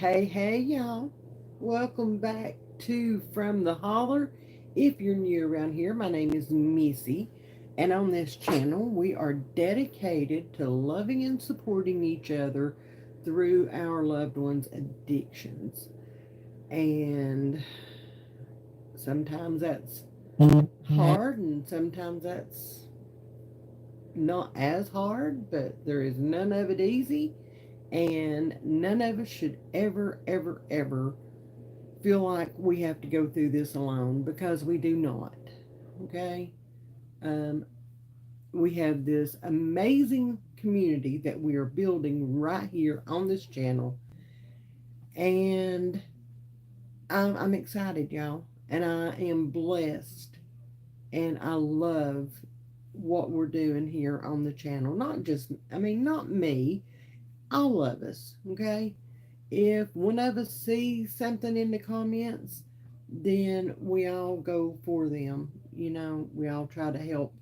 Hey, hey, y'all. Welcome back to From the Holler. If you're new around here, my name is Missy, and on this channel, we are dedicated to loving and supporting each other through our loved ones' addictions. And sometimes that's hard, and sometimes that's not as hard, but there is none of it easy, and none of us should ever feel like we have to go through this alone because we do not. Okay? Um, we have this amazing community that we are building right here on this channel, and I'm excited, y'all, and I am blessed, and I love what we're doing here on the channel. Not just, not me, all of us, okay? If one of us sees something in the comments, then we all go for them. We all try to help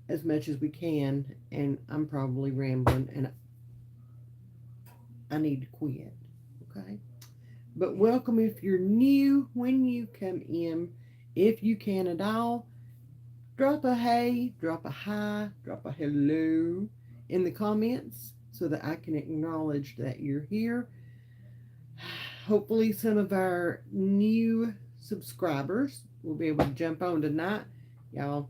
as much as we can. And I'm probably rambling and I need to quit. Okay. But welcome if you're new. When you come in, if you can at all, drop a hey, drop a hi, drop a hello in the comments so that I can acknowledge that you're here. Hopefully, some of our new subscribers will be able to jump on tonight. Y'all,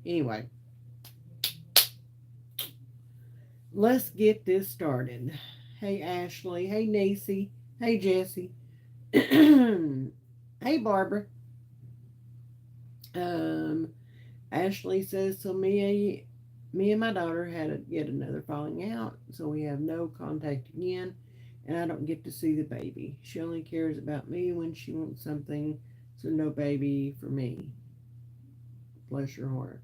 anyway, let's get this started. Hey, Ashley. Hey, Nacy. Hey, Jesse. Hey, Barbara. Um, Ashley says, so me and my daughter had yet another falling out, so we have no contact again, and I don't get to see the baby. She only cares about me when she wants something, so no baby for me. Bless your heart.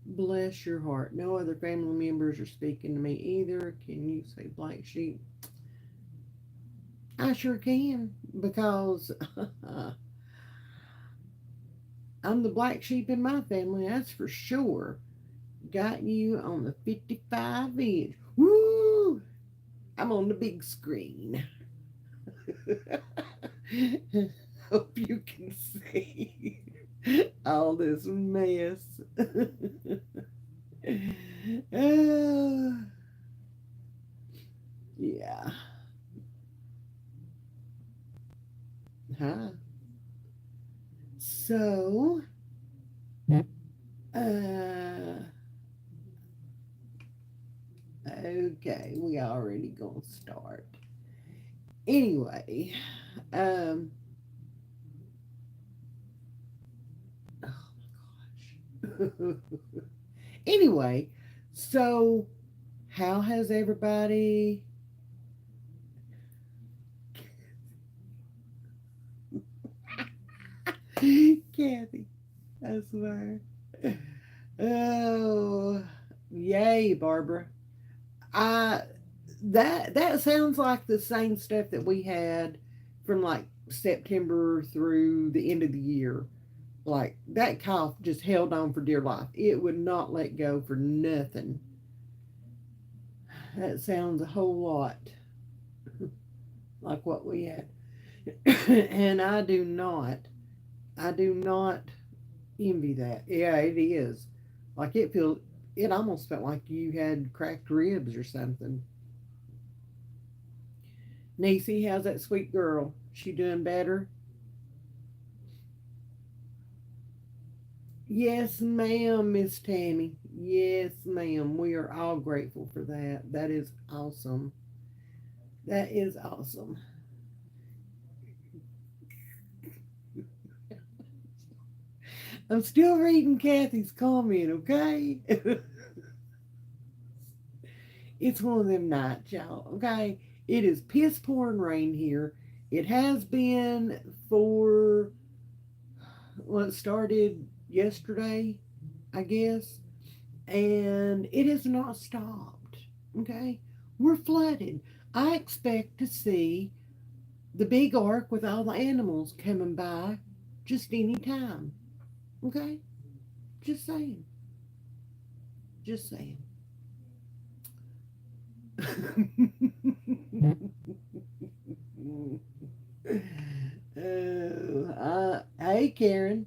Bless your heart. No other family members are speaking to me either. Can you say black sheep? I sure can, because I'm the black sheep in my family, that's for sure. Got you on the 55 inch. Woo! I'm on the big screen. Hope you can see all this mess. uh, yeah. Huh? So, uh, okay, we already gonna start. Anyway, um, oh my gosh. Anyway, so how has everybody? Kathy, I swear. Oh, yay, Barbara. I that sounds like the same stuff that we had from like September through the end of the year. Like that cough just held on for dear life. It would not let go for nothing. That sounds a whole lot like what we had. And I do not envy that. Yeah, it is. Like it almost felt like you had cracked ribs or something. Niecy, how's that sweet girl? She doing better? Yes, ma'am, Miss Tammy. Yes, ma'am. We are all grateful for that. That is awesome. That is awesome. I'm still reading Kathy's comment, okay? It's one of them nights, y'all, okay? It is piss pouring rain here. It has been for, well, it started yesterday, I guess, and it has not stopped, okay? We're flooded. I expect to see the big ark with all the animals coming by just any time, okay? Just saying. Just saying. Hey, Karen.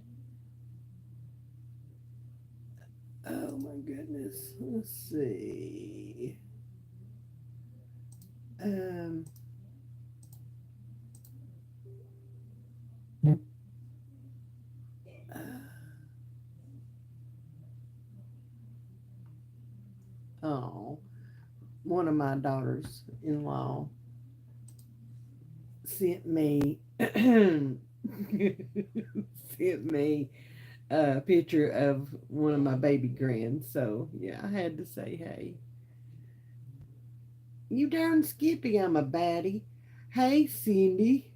Oh my goodness. Let's see. Um. uh, oh, one of my daughters-in-law sent me sent me a picture of one of my baby grands. So yeah, I had to say, hey, you darn Skippy, I'm a baddie. Hey, Cindy.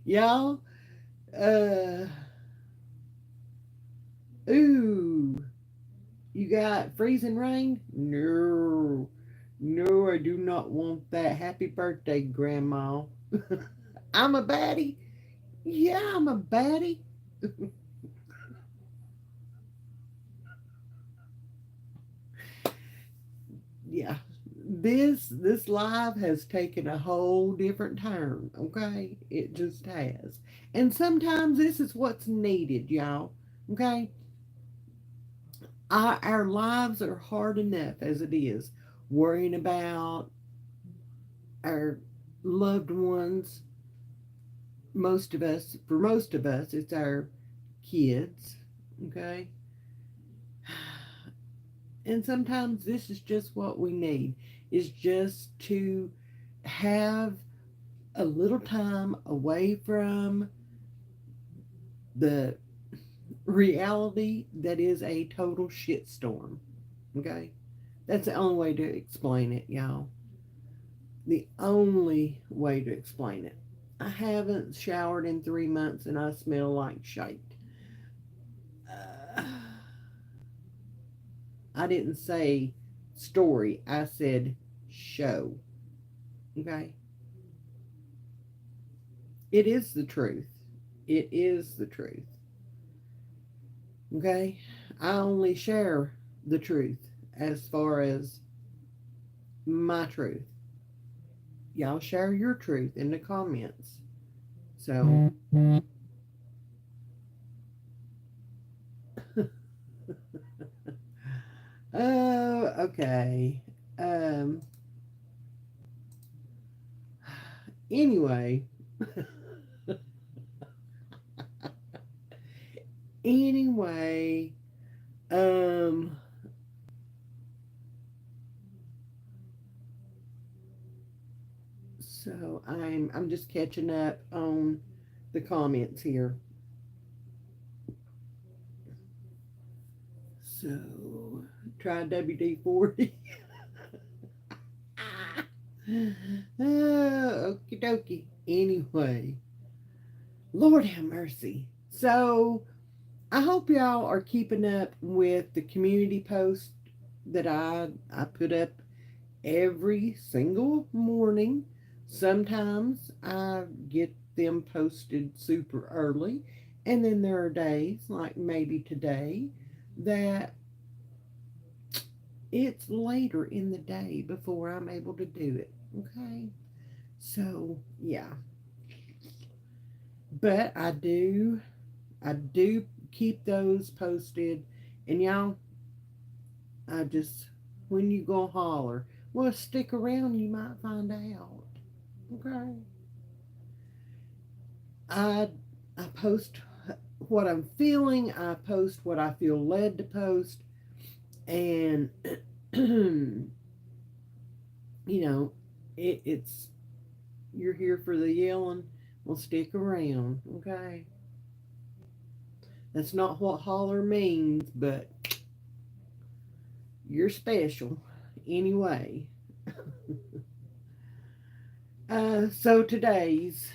Y'all, uh, ooh, you got freezing rain? No, no, I do not want that. Happy birthday, Grandma. I'm a baddie. Yeah, I'm a baddie. Yeah, this live has taken a whole different turn. Okay, it just has. And sometimes this is what's needed, y'all. Okay, our lives are hard enough as it is, worrying about our loved ones. Most of us, it's our kids. Okay, and sometimes this is just what we need. Is just to have a little time away from the reality that is a total shitstorm. Okay? That's the only way to explain it, y'all. The only way to explain it. I haven't showered in 3 months and I smell like shite. Uh, I didn't say story, I said show. Okay? It is the truth. It is the truth. Okay? I only share the truth as far as my truth. Y'all share your truth in the comments. So, oh, okay. Um, anyway, anyway, um, so I'm just catching up on the comments here. So, try WD 40. Oh, okie dokie. Anyway, Lord have mercy. So, I hope y'all are keeping up with the community post that I put up every single morning. Sometimes I get them posted super early, and then there are days, like maybe today, that it's later in the day before I'm able to do it. Okay? So, yeah. But I do keep those posted. And y'all, I just, when you go holler, well, stick around, you might find out. Okay. I I post what I'm feeling. I post what I feel led to post, and you know, it's you're here for the yelling. Well, stick around. Okay. That's not what holler means, but you're special anyway. So today's,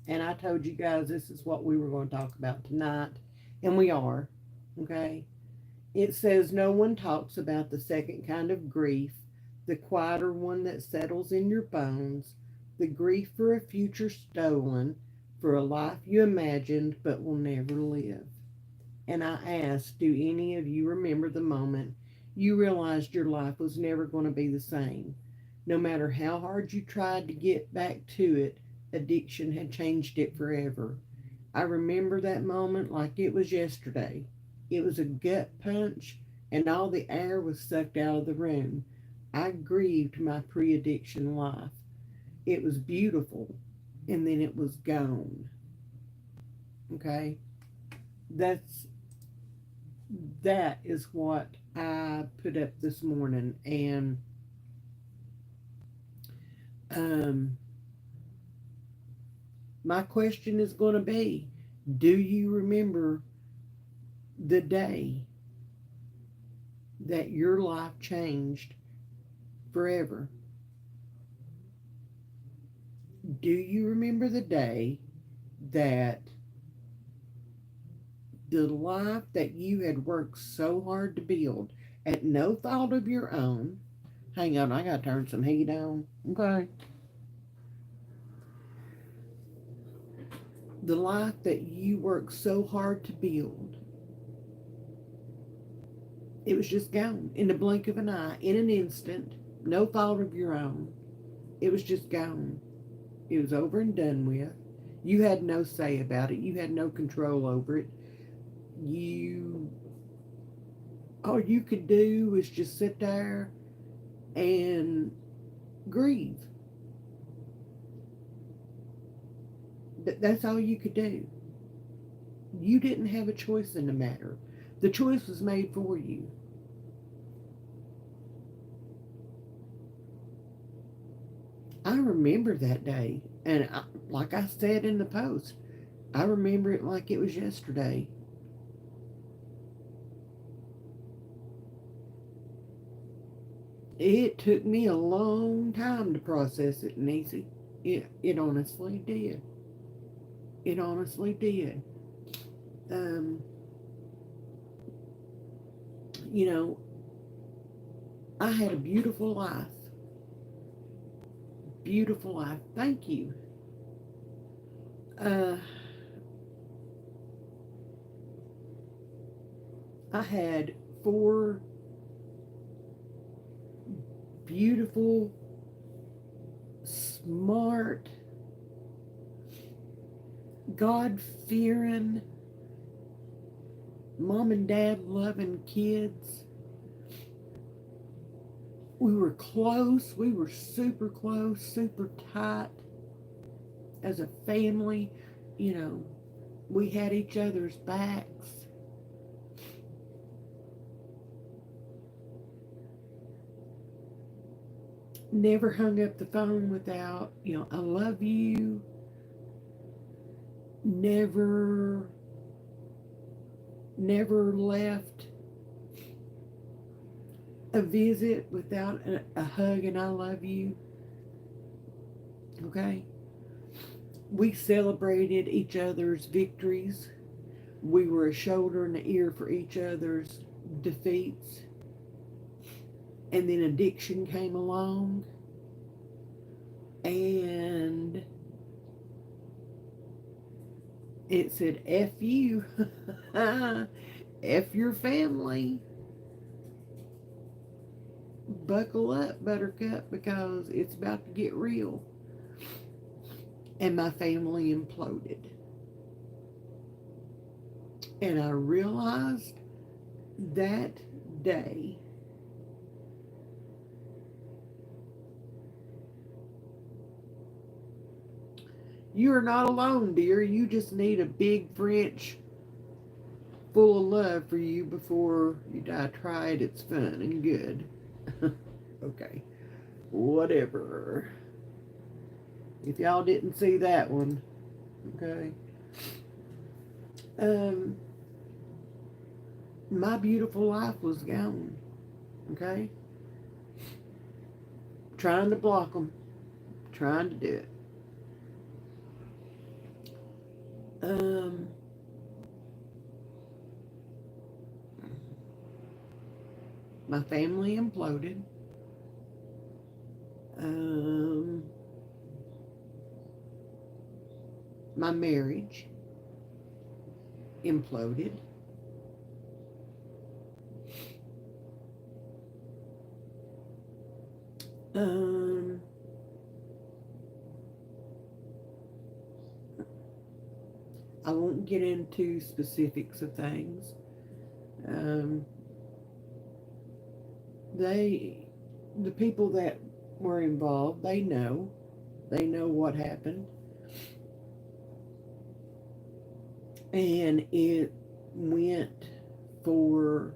and I told you guys this is what we were going to talk about tonight, and we are. Okay. It says no one talks about the second kind of grief, the quieter one that settles in your bones, the grief for a future stolen, for a life you imagined but will never live. And I asked, do any of you remember the moment you realized your life was never going to be the same? No matter how hard you tried to get back to it, addiction had changed it forever. I remember that moment like it was yesterday. It was a gut punch, and all the air was sucked out of the room. I grieved my pre addiction life. It was beautiful, and then it was gone. Okay? That's that is what I put up this morning. And um, my question is going to be, do you remember the day that your life changed forever? Do you remember the day that the life that you had worked so hard to build at no fault of your own? Hang on, I gotta turn some heat on. Okay. The life that you worked so hard to build, it was just gone in the blink of an eye, in an instant, no fault of your own. It was just gone. It was over and done with. You had no say about it. You had no control over it. You, all you could do was just sit there and grieve. That's all you could do. You didn't have a choice in the matter. The choice was made for you. I remember that day, and like I said in the post, I remember it like it was yesterday. It took me a long time to process it, Niecy. It honestly did. It honestly did. Um, you know, I had a beautiful life. Beautiful life. Thank you. Uh, I had four beautiful, smart, God fearing, mom and dad loving kids. We were close. We were super close, super tight as a family. You know, we had each other's backs. Never hung up the phone without, I love you. Never, never left a visit without a hug and I love you. Okay? We celebrated each other's victories. We were a shoulder and an ear for each other's defeats. And then addiction came along. And it said, F you. F your family. Buckle up, Buttercup, because it's about to get real. And my family imploded. And I realized that day you are not alone, dear. You just need a big French full of love for you before you die. Try it. It's fun and good. Okay. Whatever. If y'all didn't see that one, okay. Um, my beautiful life was gone. Okay. Trying to block them. Trying to do it. Um, my family imploded. Um, my marriage imploded. Um, I won't get into specifics of things. Um, they, the people that were involved, they know what happened, and it went for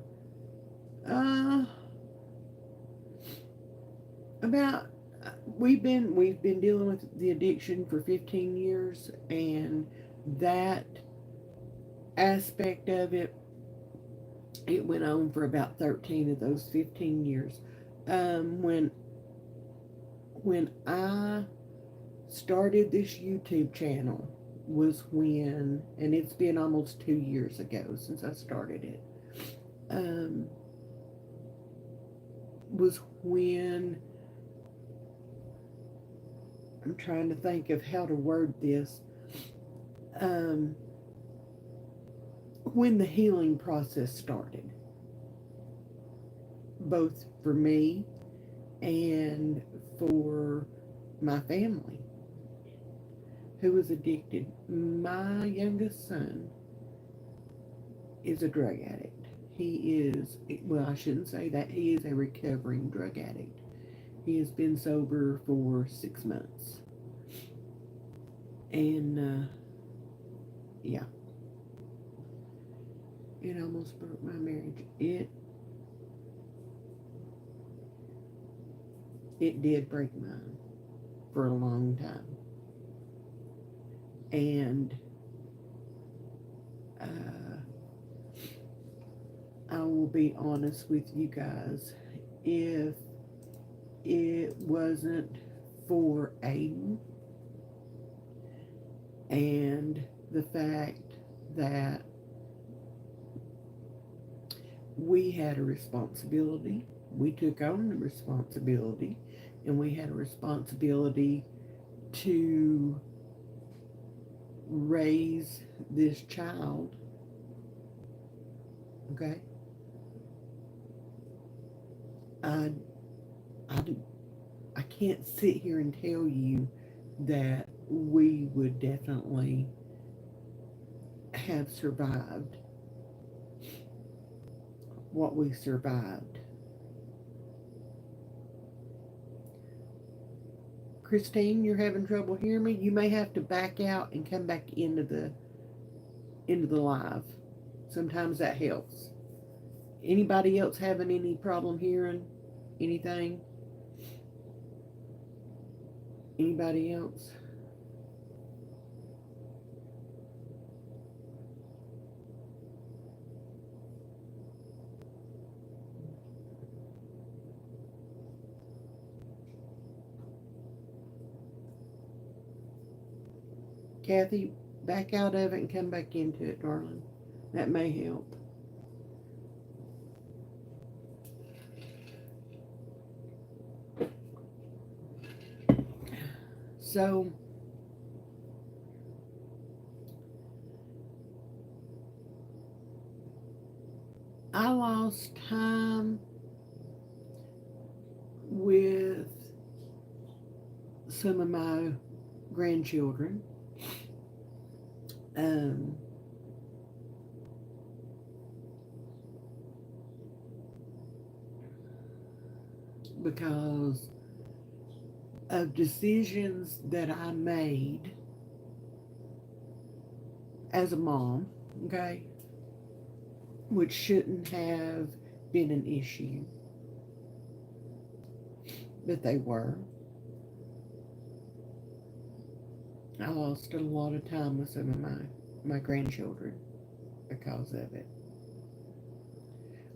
uh, about we've been dealing with the addiction for 15 years, and that aspect of it went on for about 13 of those 15 years. When I started this YouTube channel was when, and it's been almost 2 years ago since I started it, um, was when, I'm trying to think of how to word this, um, when the healing process started, both for me and for my family who was addicted. My youngest son is a drug addict. He is, well, I shouldn't say that. He is a recovering drug addict. He has been sober for 6 months. And, yeah, it almost broke my marriage. It did break mine for a long time. And I will be honest with you guys. If it wasn't for Aiden and the fact that we had a responsibility, we took on the responsibility, and we had a responsibility to raise this child, okay? I, I, I can't sit here and tell you that we would definitely have survived what we survived. Christine, you're having trouble hearing me? You may have to back out and come back into the live. Sometimes that helps. Anybody else having any problem hearing anything? Anybody else? Kathy, back out of it and come back into it, darling. That may help. So, I lost time with some of my grandchildren. Um, because of decisions that I made as a mom, okay, which shouldn't have been an issue, but they were. I lost a lot of time with some of my grandchildren because of it.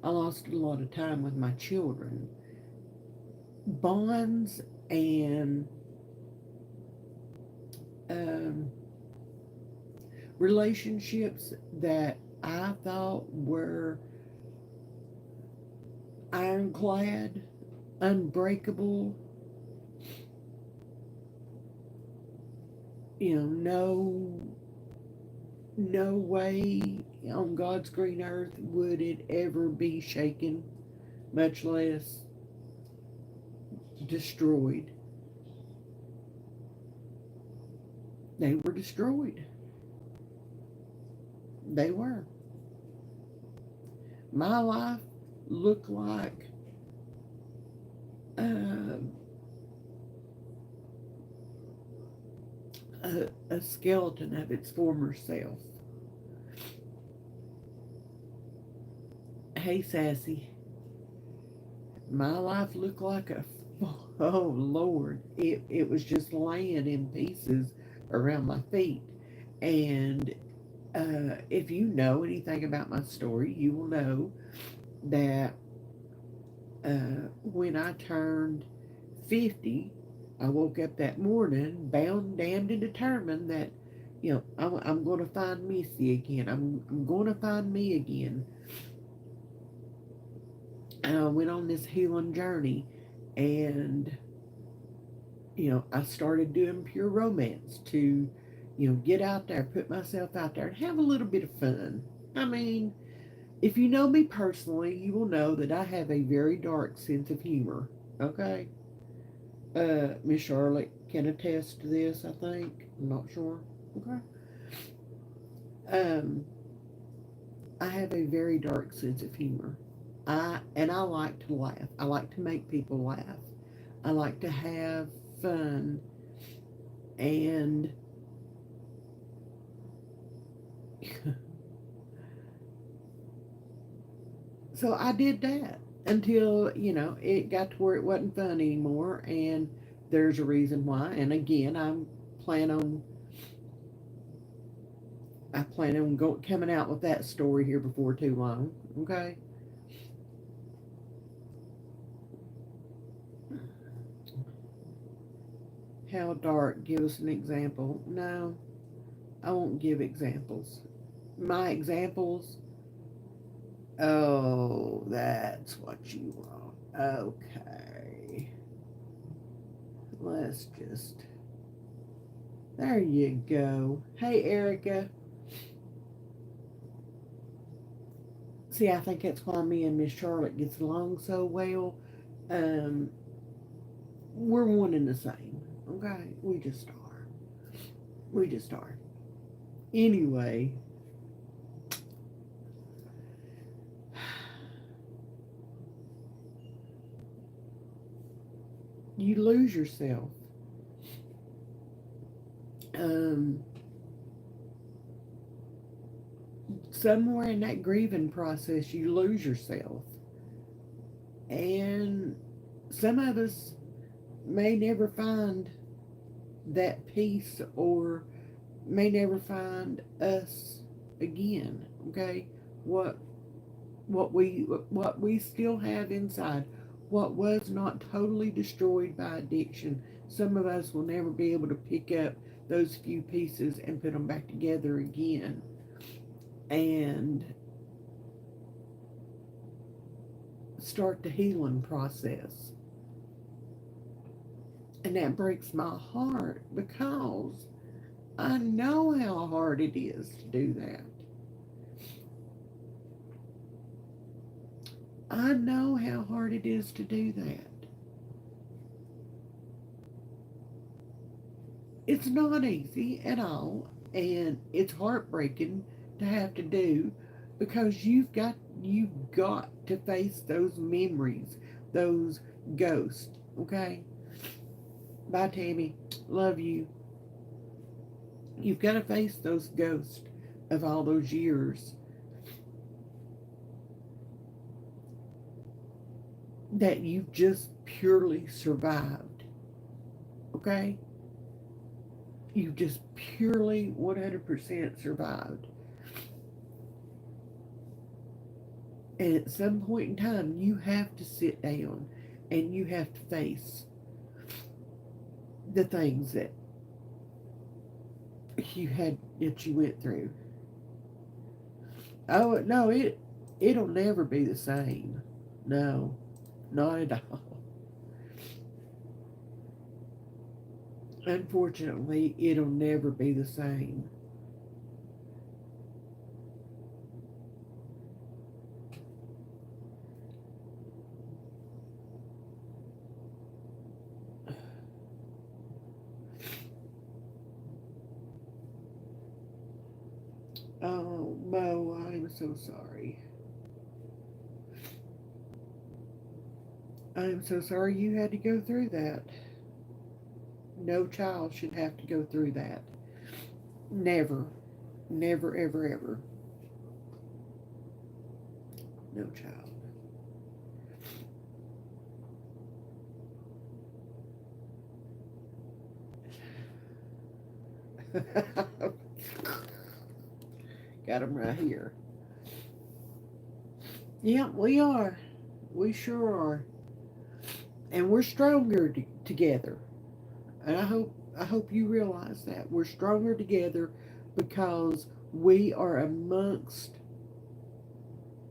I lost a lot of time with my children. Bonds and um, relationships that I thought were ironclad, unbreakable, no way on God's green earth would it ever be shaken, much less destroyed. They were destroyed. They were. My life looked like uh, a skeleton of its former self. Hey, Sassy, my life looked like oh Lord, it was just laying in pieces around my feet. And if you know anything about my story, you will know that when I turned 50, I woke up that morning bound, damned, and determined that, I'm going to find Missy again. I'm going to find me again. And I went on this healing journey, and, I started doing pure romance to, get out there, put myself out there, and have a little bit of fun. I mean, if you know me personally, you will know that I have a very dark sense of humor. Okay? Miss Charlotte can attest to this, I think. I'm not sure. Okay. Um, I have a very dark sense of humor. I like to laugh. I like to make people laugh. I like to have fun, and so I did that until, it got to where it wasn't fun anymore, and there's a reason why. And again, plan on I plan on coming out with that story here before too long. Okay. How dark? Give us an example. No, I won't give examples. My examples. Oh, that's what you want. Okay. Let's just. There you go. Hey, Erica. See, I think that's why me and Miss Charlotte gets along so well. Um, we're one and the same. Okay, we just are. We just are. Anyway, you lose yourself. Um, Somewhere in that grieving process, you lose yourself. And some of us may never find that peace, or may never find us again. Okay, what what we still have inside, what was not totally destroyed by addiction. Some of us will never be able to pick up those few pieces and put them back together again, and start the healing process. And that breaks my heart, because I know how hard it is to do that. I know how hard it is to do that. It's not easy at all, and it's heartbreaking to have to do, because you've got to face those memories, those ghosts. Okay? Bye, Tammy. Love you. You've got to face those ghosts of all those years that you've just purely survived. Okay? You've just purely 100% survived. And at some point in time, you have to sit down and you have to face the things that you went through. Oh no, it'll never be the same. No, not at all. Unfortunately, it'll never be the same. Oh, Mo, I'm so sorry. I'm so sorry you had to go through that. No child should have to go through that. Never. Never, ever, ever. No child. Got him right here. Yeah, we are. We sure are. And we're stronger together. And I hope you realize that we're stronger together because we are amongst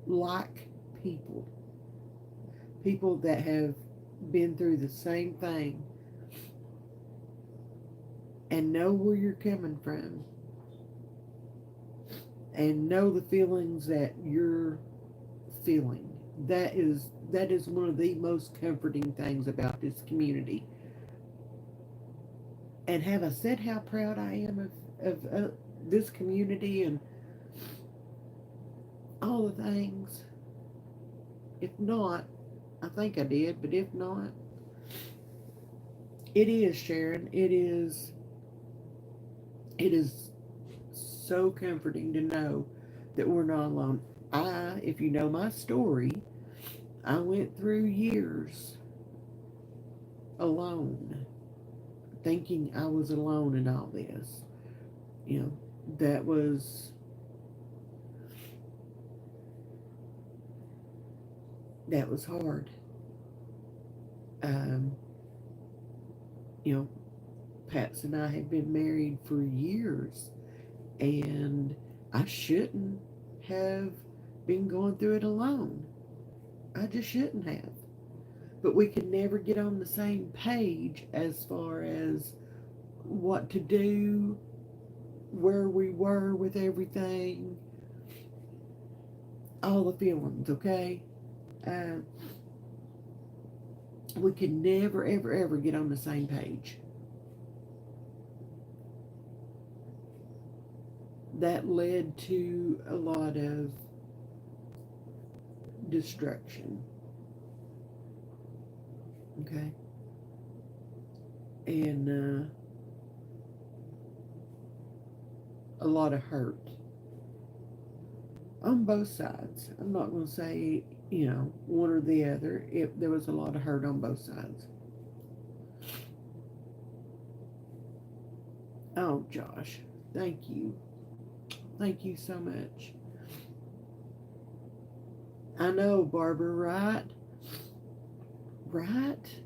like people, people that have been through the same thing and know where you're coming from and know the feelings that you're feeling. That is one of the most comforting things about this community. And have I said how proud I am of this community and all the things? If not, I think I did, but if not, it is, Sharon. It is so comforting to know that we're not alone. If you know my story, I went through years alone, thinking I was alone in all this. You know, that was that was hard. Um, you know, Pats and I had been married for years, and I shouldn't have been going through it alone. I just shouldn't have. But we could never get on the same page as far as what to do, where we were with everything, all the feelings, okay? Uh, we could never, ever, ever get on the same page. That led to a lot of destruction, okay? And a lot of hurt on both sides. I'm not going to say, one or the other. There was a lot of hurt on both sides. Oh, Josh, thank you. Thank you so much. I know, Barbara, right? Right?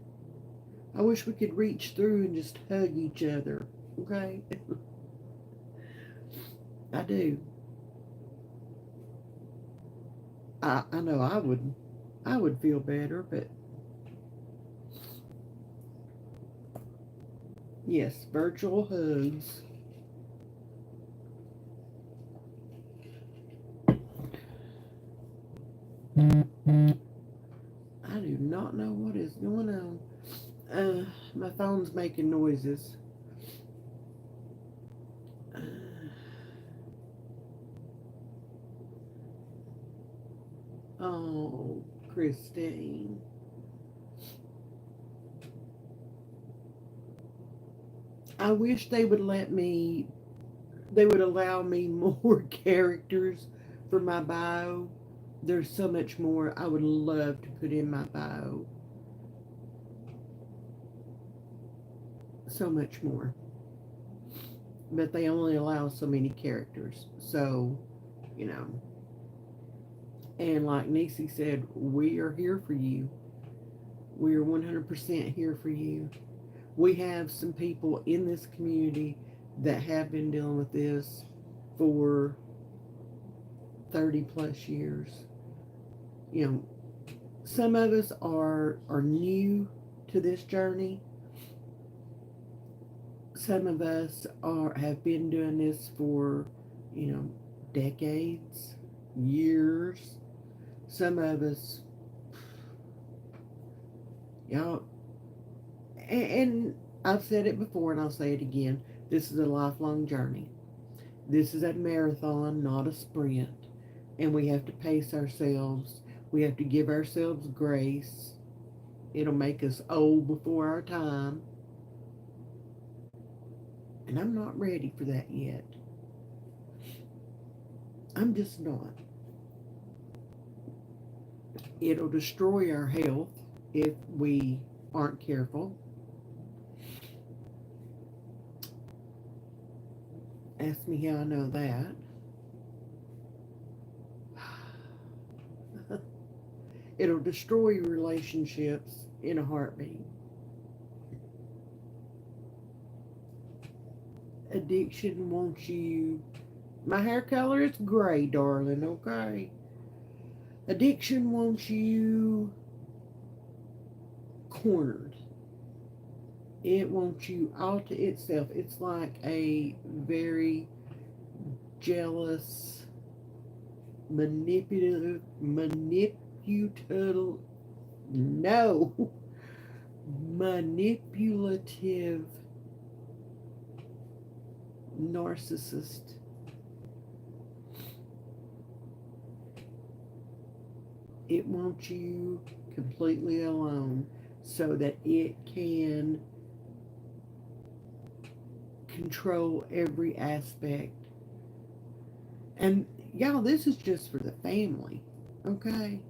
I wish we could reach through and just hug each other, okay? I do. I know I would feel better, but yes, virtual hugs. I do not know what is going on. My phone's making noises. Uh, oh, Christine. I wish they would allow me more characters for my bio. There's so much more I would love to put in my bio. So much more. But they only allow so many characters. So, you know. And like Nisi said, we are here for you. We are 100% here for you. We have some people in this community that have been dealing with this for 30 plus years. You know, some of us are new to this journey, Some of us have been doing this for, you know, decades, years. Some of us, y'all, and I've said it before and I'll say it again. This is a lifelong journey. This is a marathon, not a sprint. And we have to pace ourselves. We have to give ourselves grace. It'll make us old before our time. And I'm not ready for that yet. I'm just not. It'll destroy our health if we aren't careful. Ask me how I know that. It'll destroy your relationships in a heartbeat. Addiction wants you. My hair color is gray, darling, okay? Addiction wants you cornered. It wants you all to itself. It's like a very jealous, no, manipulative narcissist. It wants you completely alone so that it can control every aspect. And y'all, this is just for the family, okay?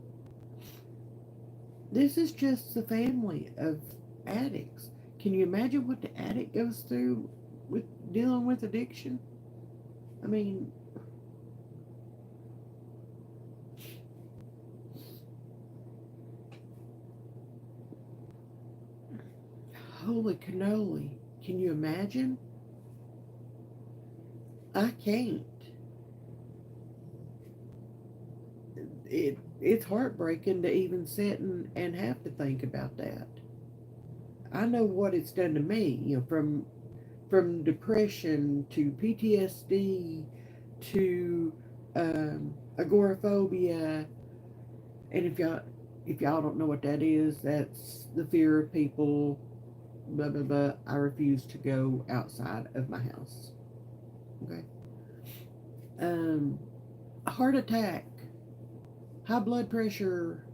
This is just the family of addicts. Can you imagine what the addict goes through with dealing with addiction? I mean, holy cannoli. Can you imagine? I can't. It's heartbreaking to even sit and have to think about that. I know what it's done to me, you know, from depression to PTSD to agoraphobia. And if y'all don't know what that is, that's the fear of people. Blah blah blah. I refuse to go outside of my house. Okay. Um, Heart attack, high blood pressure,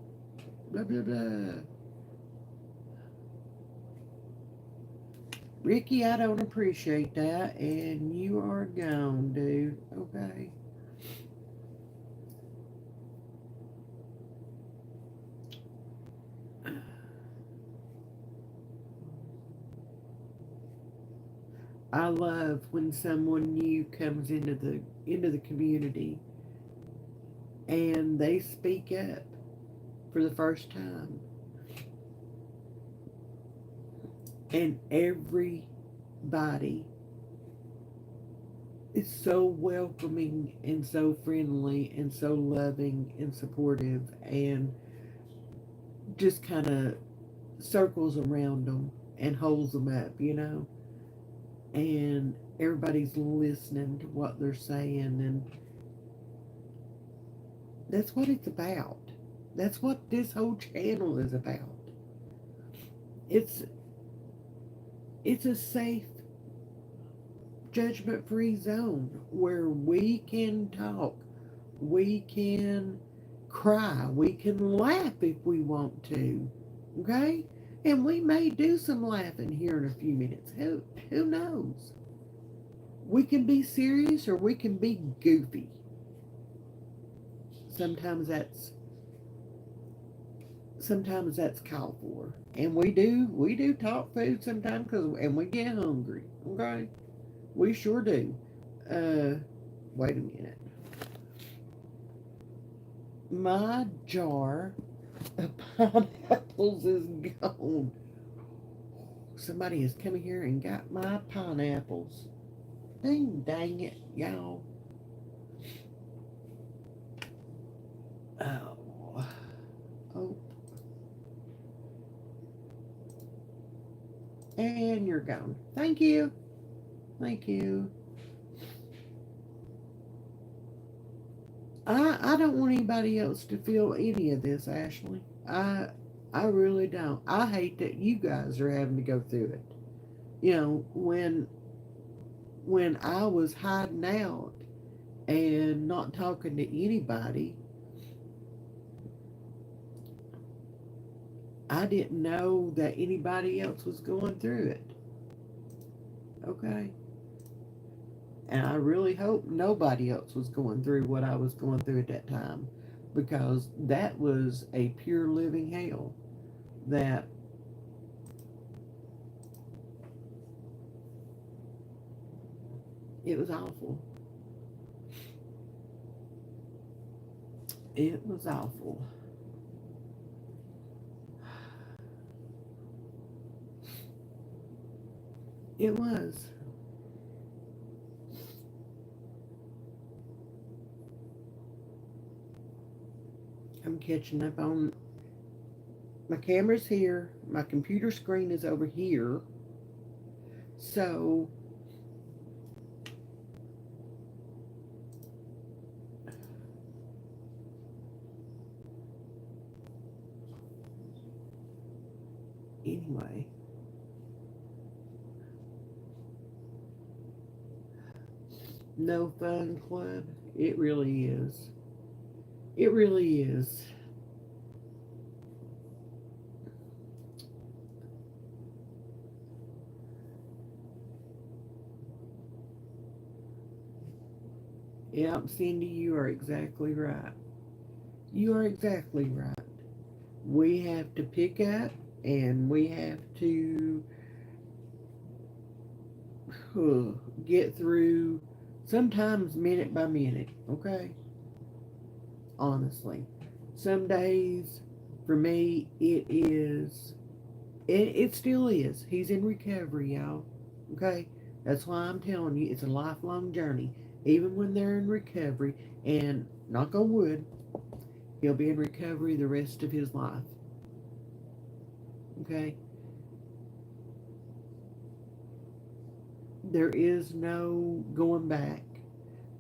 blah blah blah. Ricky, I don't appreciate that, and you are gone, dude. Okay. I love when someone new comes into the community and they speak up for the first time, and everybody is so welcoming and so friendly and so loving and supportive and just kind of circles around them and holds them up, and everybody's listening to what they're saying, and that's what it's about. That's what this whole channel is about. It's it's a safe, judgment-free zone where we can talk, we can cry, we can laugh if we want to, okay? And we may do some laughing here in a few minutes. Who knows? We can be serious or we can be goofy. Sometimes that's called for, and we do talk food sometimes and we get hungry. Okay, we sure do. Wait a minute. My jar of pineapples is gone. Somebody has come here and got my pineapples. Dang it, y'all. Oh. Oh. And you're gone. Thank you. Thank you. I don't want anybody else to feel any of this, Ashley. I really don't. I hate that you guys are having to go through it. You know, when I was hiding out and not talking to anybody, I didn't know that anybody else was going through it. Okay? And I really hope nobody else was going through what I was going through at that time, because that was a pure living hell. That it was awful. It was awful. It was. I'm catching up on my camera's here. My computer screen is over here. So anyway, no fun club. It really is. It really is. Yep, Cindy, you are exactly right. You are exactly right. We have to pick up and we have to get through sometimes minute by minute, okay? Honestly. Some days, for me, it still is. He's in recovery, y'all, okay? That's why I'm telling you, it's a lifelong journey. Even when they're in recovery, and knock on wood, he'll be in recovery the rest of his life, okay? There is no going back.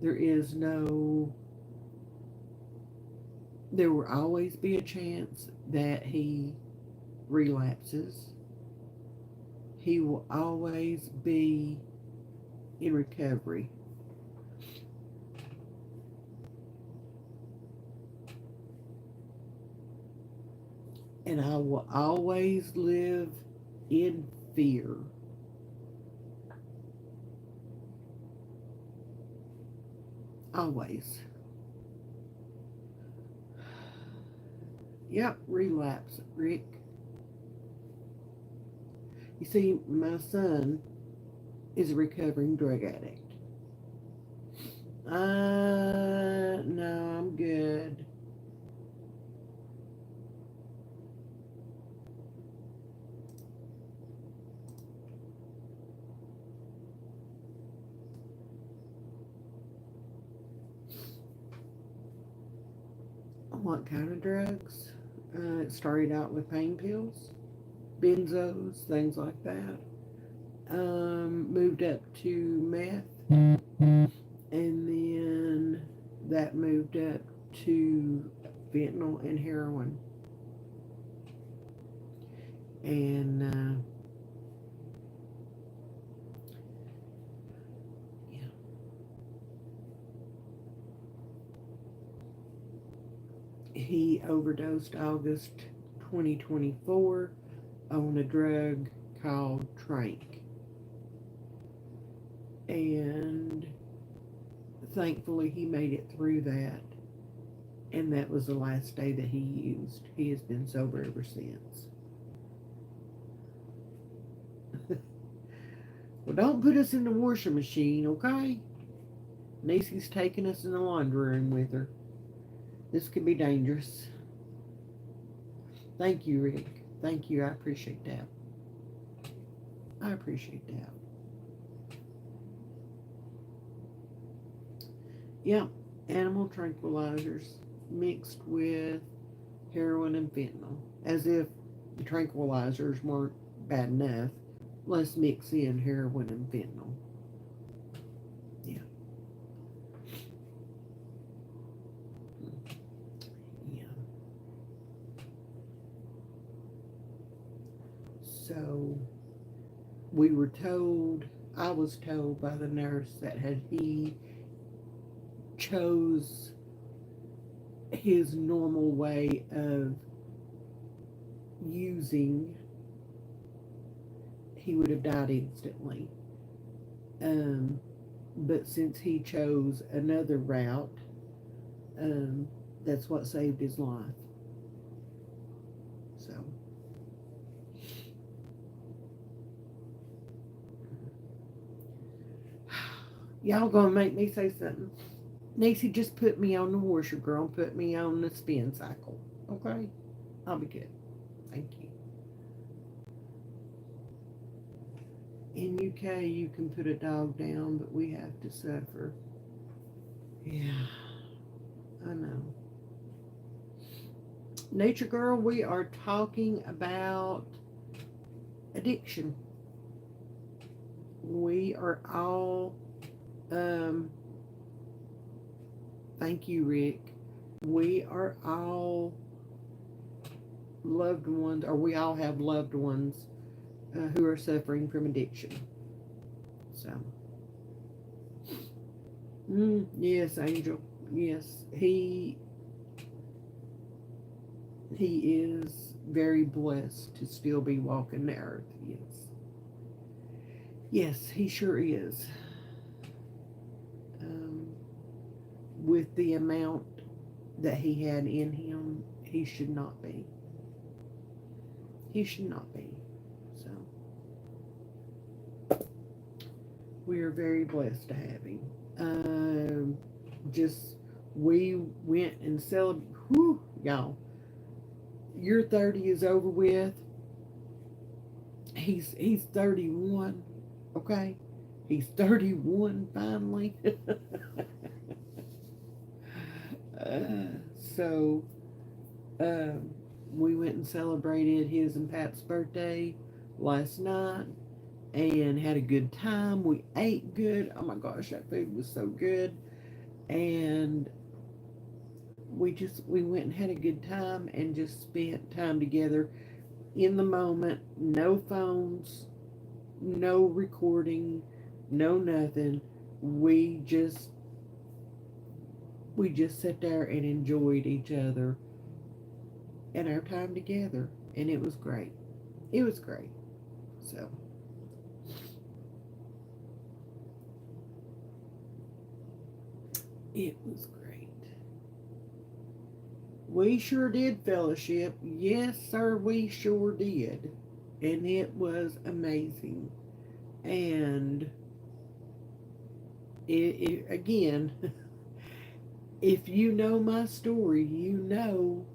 There is no, there will always be a chance that he relapses. He will always be in recovery. And I will always live in fear. Always. Yep, relapse, Rick. You see, my son is a recovering drug addict. No, I'm good. What kind of drugs? It started out with pain pills, benzos, things like that. Moved up to meth, and then that moved up to fentanyl and heroin. And yeah, he overdosed August 2024 on a drug called Trank. And thankfully, he made it through that. And that was the last day that he used. He has been sober ever since. Well, don't put us in the washing machine, okay? Niecy's taking us in the laundry room with her. This could be dangerous. Thank you, Rick. Thank you. I appreciate that. I appreciate that. Yep, animal tranquilizers mixed with heroin and fentanyl. As if the tranquilizers weren't bad enough, let's mix in heroin and fentanyl. So we were told, I was told by the nurse that had he chose his normal way of using, he would have died instantly. Um, but since he chose another route, um, that's what saved his life. So, y'all gonna make me say something. Nisi, just put me on the washer, girl. Put me on the spin cycle. Okay? I'll be good. Thank you. In UK, you can put a dog down, but we have to suffer. Yeah, I know. Nature Girl, we are talking about addiction. We are all, um, thank you, Rick. We are all loved ones, or we all have loved ones who are suffering from addiction. So, yes, Angel. Yes, he is very blessed to still be walking the earth. Yes, yes, he sure is. Um, with the amount that he had in him, he should not be. He should not be. So we are very blessed to have him. Just we went and celebrated. Whew, y'all. Your 30 is over with. He's 31. Okay, he's 31 finally. So um, we went and celebrated his and Pat's birthday last night and had a good time. We ate good. Oh my gosh, that food was so good. And we went and had a good time and just spent time together in the moment. No phones, no recording, no nothing. We just we just sat there and enjoyed each other and our time together, and it was great. It was great. So it was great. We sure did fellowship. Yes, sir, we sure did. And it was amazing. And again, if you know my story, you know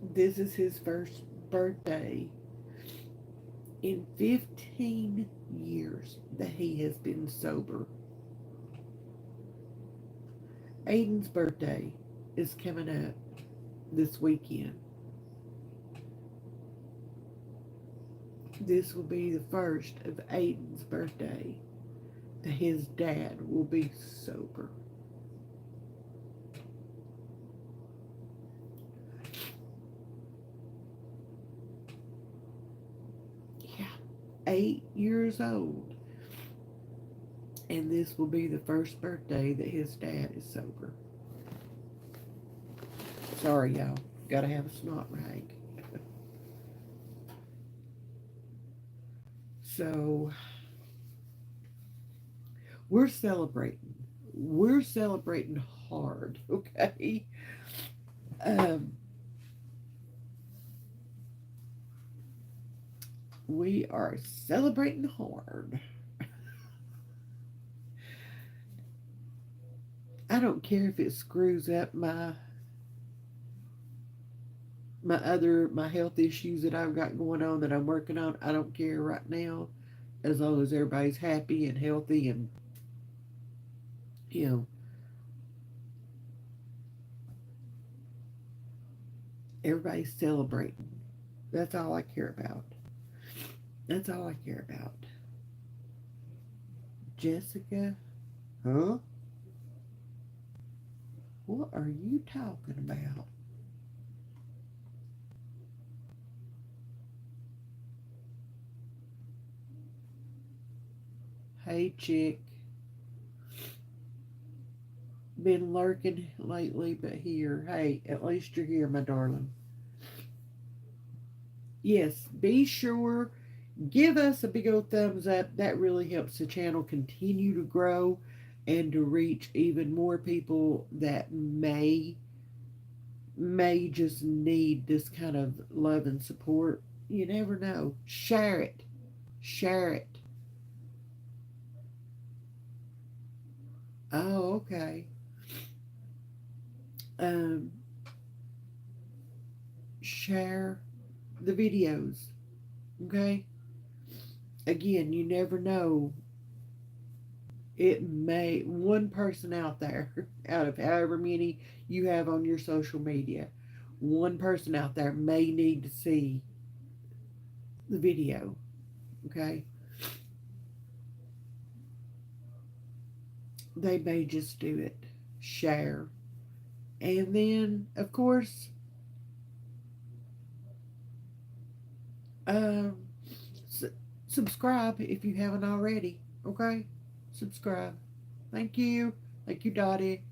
this is his first birthday in 15 years that he has been sober. Aiden's birthday is coming up this weekend. This will be the first of Aiden's birthday that his dad will be sober. Yeah, 8 years old. And this will be the first birthday that his dad is sober. Sorry, y'all. Gotta have a snot rag. So, we're celebrating. We're celebrating hard, okay? Um, we are celebrating hard. I don't care if it screws up my health issues that I've got going on that I'm working on. I don't care right now, as long as everybody's happy and healthy and you know Everybody's celebrating. That's all I care about. That's all I care about. Jessica, huh? What are you talking about? Hey, chick. Been lurking lately, but here. Hey, at least you're here, my darling. Yes, be sure. Give us a big old thumbs up. That really helps the channel continue to grow and to reach even more people that may just need this kind of love and support. You never know. Share it. Share it. Oh, okay. Um, share the videos. Okay. Again, you never know. It may one person out there, out of however many you have on your social media, one person out there may need to see the video. Okay. They may just do it. Share. And then, of course, um, s- subscribe if you haven't already. Okay? Subscribe. Thank you. Thank you, Dottie.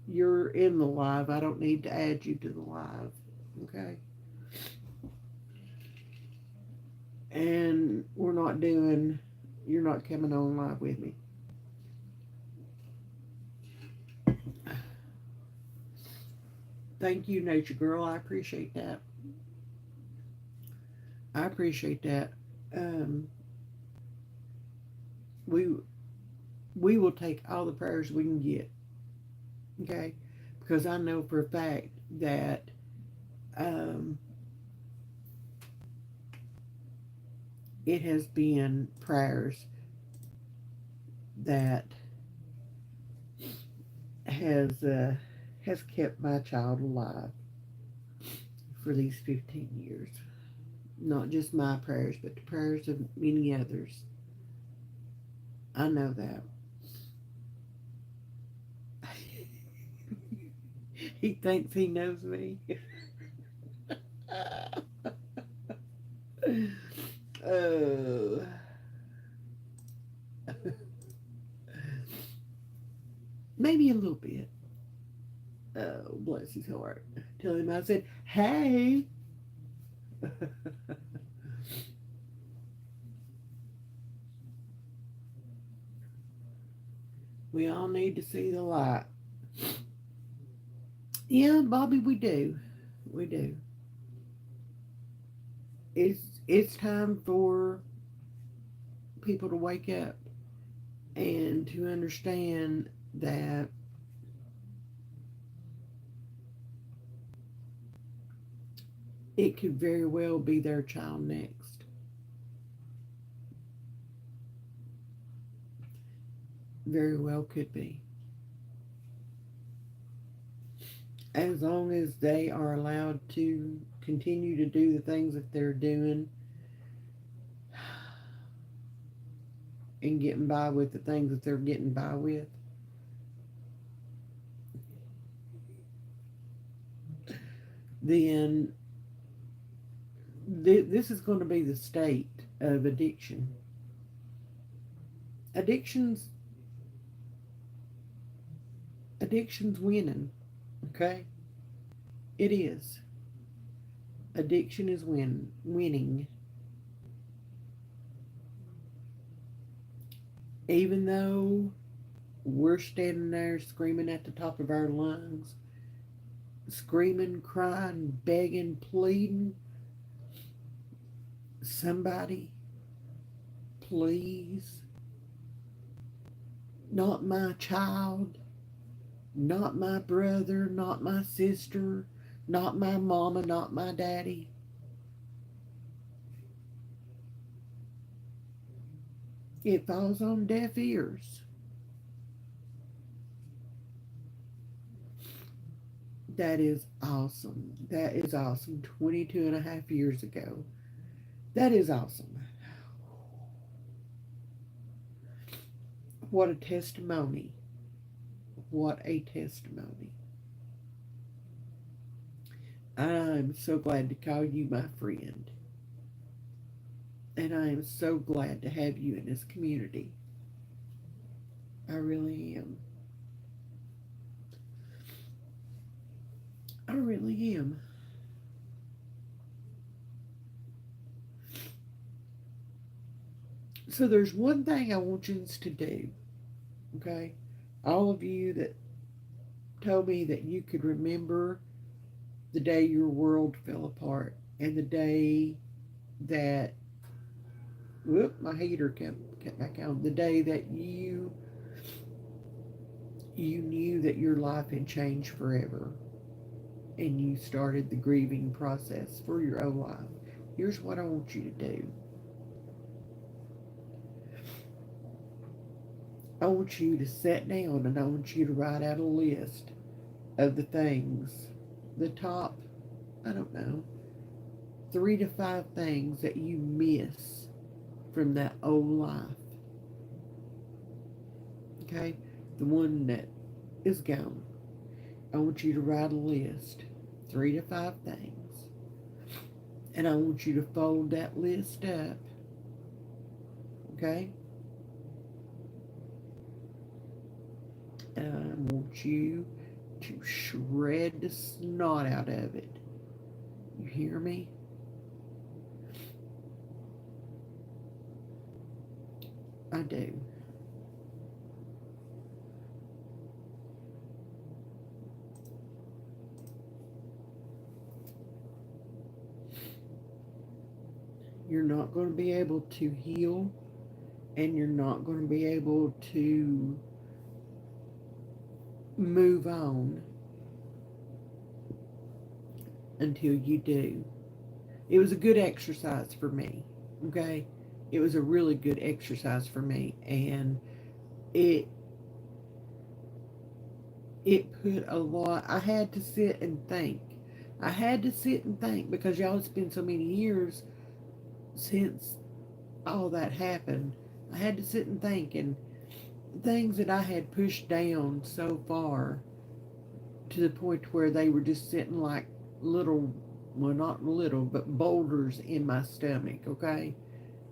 You're in the live. I don't need to add you to the live. Okay? And you're not coming on live with me. Thank you, Nature Girl. I appreciate that. I appreciate that. Um, we we will take all the prayers we can get. Okay? Because I know for a fact that um, it has been prayers that has uh, has kept my child alive for these 15 years. Not just my prayers, but the prayers of many others. I know that. He thinks he knows me. Oh, maybe a little bit. Oh, bless his heart. Tell him I said, hey. We all need to see the light. Yeah, Bobby, we do. We do. It's time for people to wake up and to understand that it could very well be their child next. Very well could be. As long as they are allowed to continue to do the things that they're doing and getting by with the things that they're getting by with, then this is going to be the state of addiction. Addictions, addiction's winning. Okay, it is. Addiction is winning. Even though we're standing there screaming at the top of our lungs, screaming, crying, begging, pleading, somebody, please, not my child, not my brother, not my sister, Not my mama, not my daddy. It falls on deaf ears. That is awesome. That is awesome. 22 and a half years ago. That is awesome. What a testimony. What a testimony. I'm so glad to call you my friend. And I am so glad to have you in this community. I really am. I really am. So there's one thing I want you to do, okay? All of you that told me that you could remember the day your world fell apart and the day that, whoop, my heater kept back on, the day that you knew that your life had changed forever and you started the grieving process for your own life. Here's what I want you to do. I want you to sit down and I want you to write out a list of the things, the top, I don't know, 3 to 5 things that you miss from that old life. Okay? The one that is gone. I want you to write a list, 3 to 5 things. And I want you to fold that list up. Okay? And I want you to shred the snot out of it. You hear me? I do. You're not going to be able to heal, and you're not going to be able to move on until you do. It was a good exercise for me, okay? It was a really good exercise for me, and it put a lot. I had to sit and think. I had to sit and think because y'all, it's been so many years since all that happened. I had to sit and think, and things that I had pushed down so far to the point where they were just sitting like little, well, not little, but boulders in my stomach, okay?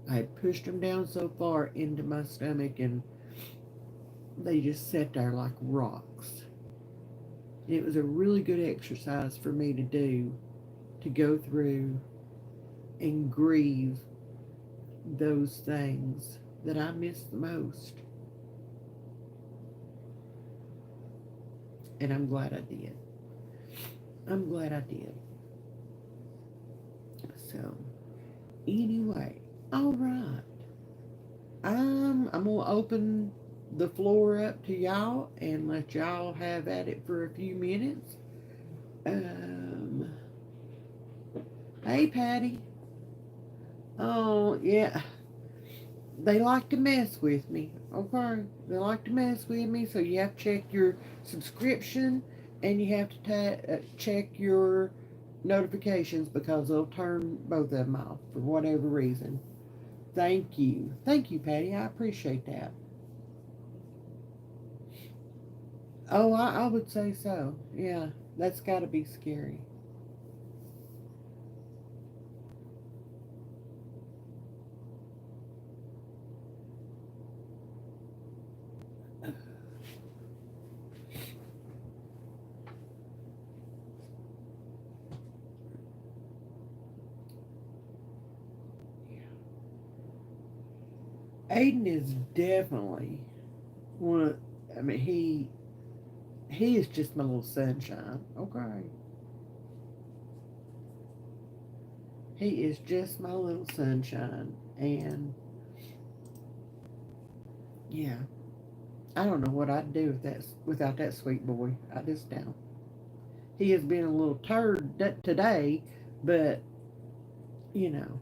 I had pushed them down so far into my stomach, and they just sat there like rocks. It was a really good exercise for me to do, to go through and grieve those things that I miss the most. And I'm glad I did. I'm glad I did. So, anyway, all right. I'm gonna open the floor up to y'all and let y'all have at it for a few minutes. Um, hey, Patty. Oh, yeah. They like to mess with me. Okay, they like to mess with me. So you have to check your subscription, and you have to check your notifications because they'll turn both of them off for whatever reason. Thank you, Patty. I appreciate that. Oh, I would say so. Yeah, that's got to be scary. Aiden is definitely one of, I mean, he is just my little sunshine. Okay. He is just my little sunshine. And yeah, I don't know what I'd do with that without that sweet boy. I just don't. He has been a little turd today, but you know,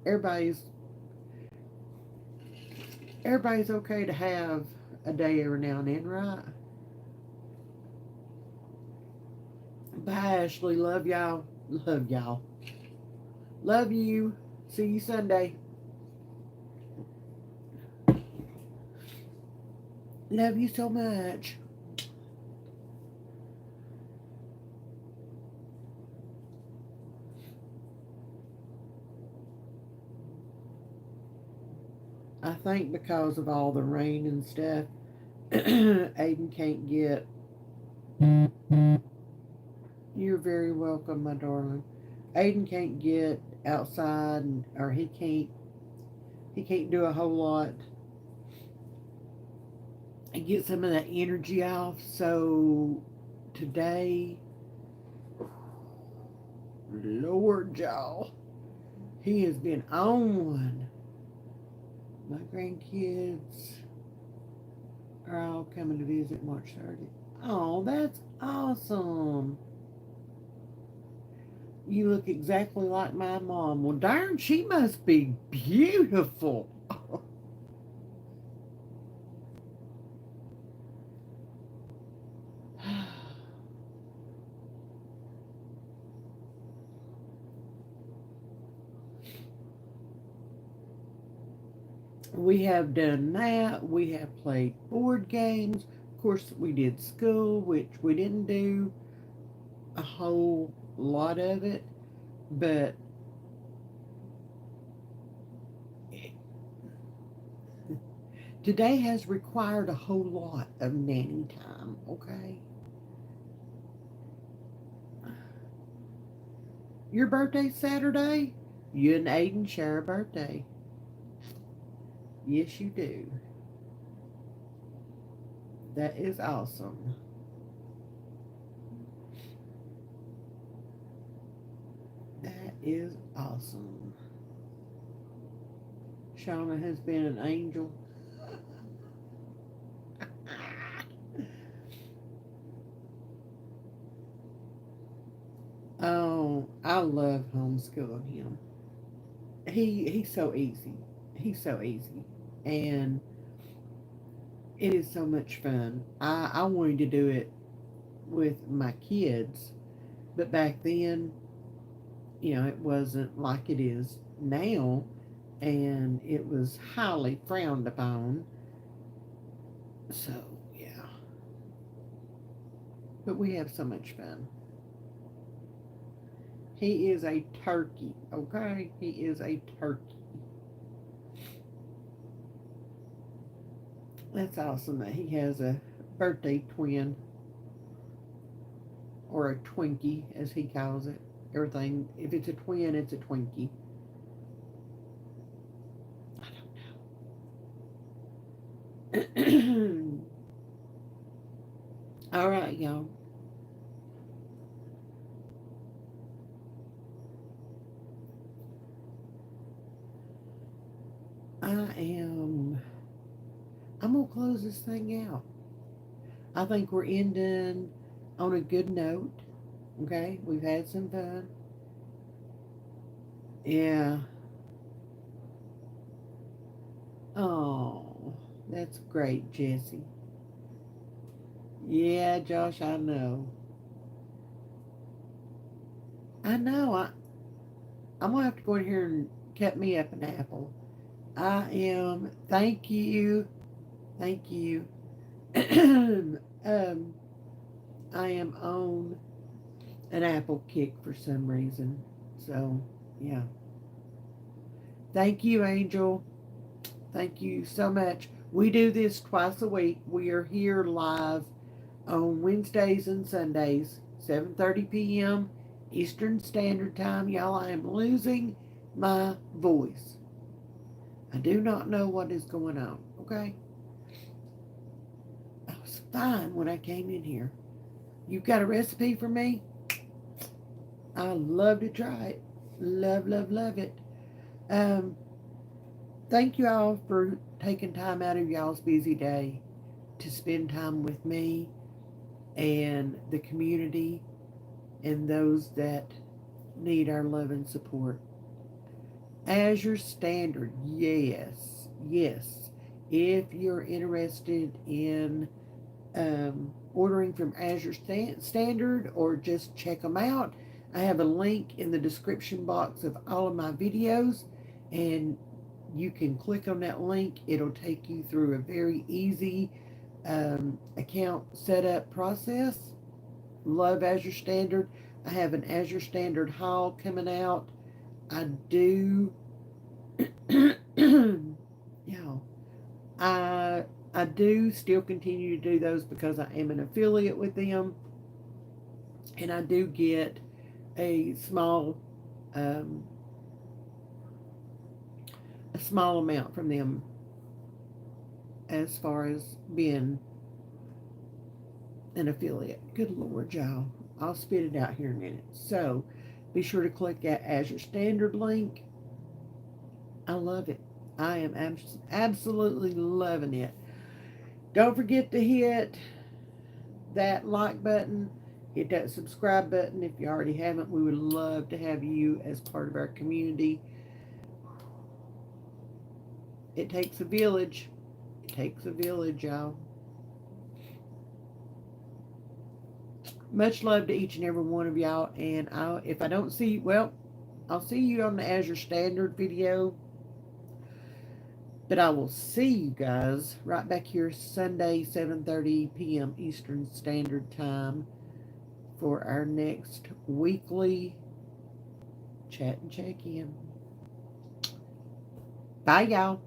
everybody's everybody's okay to have a day every now and then, right? Bye, Ashley. Love y'all. Love y'all. Love you. See you Sunday. Love you so much. I think because of all the rain and stuff, Aiden can't get. You're very welcome, my darling. Aiden can't get outside, or he can't do a whole lot and get some of that energy off. So today, Lord, y'all, he has been on. My grandkids are all coming to visit March 30th. Oh, that's awesome. You look exactly like my mom. Well, darn, she must be beautiful. We have done that. We have played board games. Of course, we did school, which we didn't do a whole lot of it, but today has required a whole lot of nanny time, okay? Your birthday's Saturday? You and Aiden share a birthday. Yes, you do. That is awesome. That is awesome. Shauna has been an angel. Oh, I love homeschooling him. He's so easy. He's so easy. And it is so much fun. I wanted to do it with my kids, but back then, it wasn't like it is now, and it was highly frowned upon. So, yeah. But we have so much fun. He is a turkey, okay? He is a turkey. That's awesome that he has a birthday twin, or a Twinkie, as he calls it. Everything, if it's a twin, it's a Twinkie. I don't know. All right, y'all. I am. I'm gonna close this thing out. I think we're ending on a good note. Okay, we've had some fun. Yeah. Oh, that's great, Jesse. Yeah, Josh, I know. I know. I'm gonna have to go in here and cut me up an apple. I am. Thank you. Thank you. um, I am on an apple kick for some reason. So, yeah. Thank you, Angel. Thank you so much. We do this twice a week. We are here live on Wednesdays and Sundays, 7:30 p.m. Eastern Standard Time. Y'all, I am losing my voice. I do not know what is going on, okay? I was fine when I came in here. You've got a recipe for me? I love to try it. Love, love, love it. Um, Thank you all for taking time out of y'all's busy day to spend time with me and the community. and those that need our love and support. Azure Standard, yes, yes. If you're interested in ordering from Azure Standard or just check them out, I have a link in the description box of all of my videos, and you can click on that link. It'll take you through a very easy account setup process. Love Azure Standard. I have an Azure Standard haul coming out. I do, yeah, I I do still continue to do those because I am an affiliate with them, and I do get a um, small amount from them as far as being an affiliate. Good Lord, y'all. I'll spit it out here in a minute. So be sure to click that Azure Standard link. I love it. I am absolutely loving it. Don't forget to hit that like button, hit that subscribe button if you already haven't. We would love to have you as part of our community. It takes a village. It takes a village, y'all. Much love to each and every one of y'all. And if I don't see, well, I'll see you on the Azure Standard video. But I will see you guys right back here Sunday, 7:30 p.m. Eastern Standard Time for our next weekly chat and check-in. Bye, y'all.